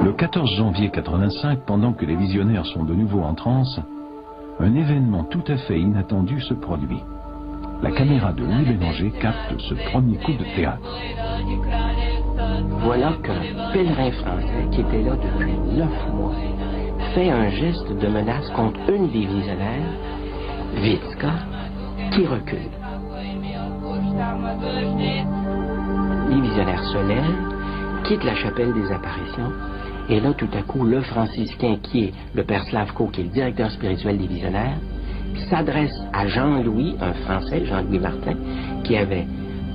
Le 14 janvier 85, pendant que les visionnaires sont de nouveau en transe, un événement tout à fait inattendu se produit. La caméra de Louis Bélanger capte ce premier coup de théâtre. Voilà qu'un pèlerin français qui était là depuis 9 mois fait un geste de menace contre une des visionnaires, Witzka, qui recule. Les visionnaires se lèvent, quittent la chapelle des apparitions, et là, tout à coup, le franciscain, qui est le père Slavko, qui est le directeur spirituel des visionnaires, s'adresse à Jean-Louis, un Français, Jean-Louis Martin, qui avait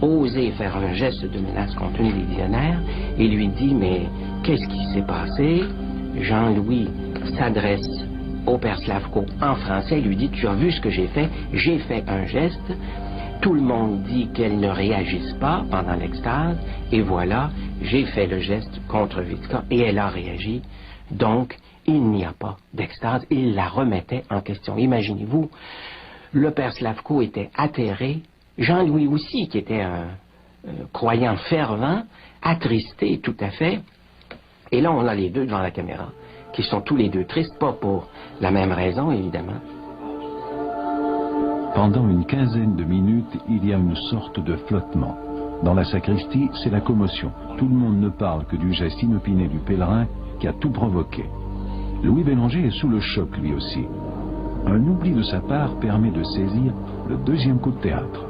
osé faire un geste de menace contre une des visionnaires, et lui dit, mais qu'est-ce qui s'est passé? Jean-Louis s'adresse au père Slavko en français, lui dit, tu as vu ce que j'ai fait un geste, tout le monde dit qu'elle ne réagisse pas pendant l'extase, et voilà, j'ai fait le geste contre Witzka, et elle a réagi, donc il n'y a pas d'extase, il la remettait en question. Imaginez-vous, le père Slavko était atterré, Jean-Louis aussi, qui était un croyant fervent, attristé tout à fait, et là on a les deux devant la caméra, qui sont tous les deux tristes, pas pour la même raison évidemment. Pendant une quinzaine de minutes, il y a une sorte de flottement. Dans la sacristie, c'est la commotion. Tout le monde ne parle que du geste inopiné du pèlerin qui a tout provoqué. Louis Bélanger est sous le choc lui aussi. Un oubli de sa part permet de saisir le deuxième coup de théâtre.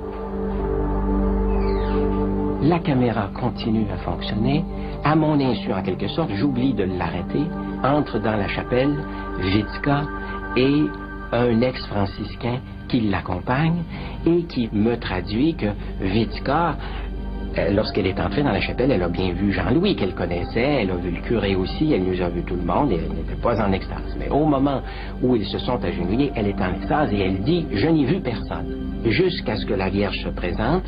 La caméra continue à fonctionner. À mon insu, en quelque sorte, j'oublie de l'arrêter. Entre dans la chapelle Witzka et un ex-franciscain qui l'accompagne et qui me traduit que Witzka, lorsqu'elle est entrée dans la chapelle, elle a bien vu Jean-Louis qu'elle connaissait, elle a vu le curé aussi, elle nous a vu tout le monde et elle n'était pas en extase. Mais au moment où ils se sont agenouillés, elle est en extase et elle dit « Je n'ai vu personne » jusqu'à ce que la Vierge se présente.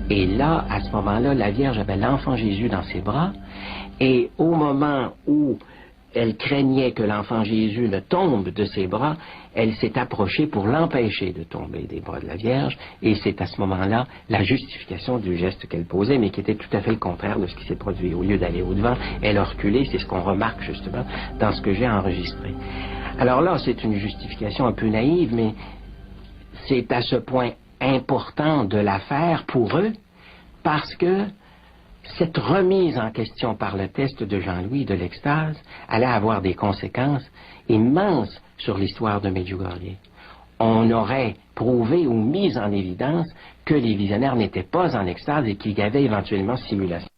Et là, à ce moment-là, la Vierge avait l'enfant Jésus dans ses bras et au moment où elle craignait que l'enfant Jésus ne tombe de ses bras, elle s'est approchée pour l'empêcher de tomber des bras de la Vierge, et c'est à ce moment-là la justification du geste qu'elle posait, mais qui était tout à fait le contraire de ce qui s'est produit. Au lieu d'aller au-devant, elle a reculé, c'est ce qu'on remarque justement dans ce que j'ai enregistré. Alors là, c'est une justification un peu naïve, mais c'est à ce point important de l'affaire pour eux, parce que cette remise en question par le test de Jean-Louis de l'extase allait avoir des conséquences immenses sur l'histoire de Medjugorje. On aurait prouvé ou mis en évidence que les visionnaires n'étaient pas en extase et qu'il y avait éventuellement simulation.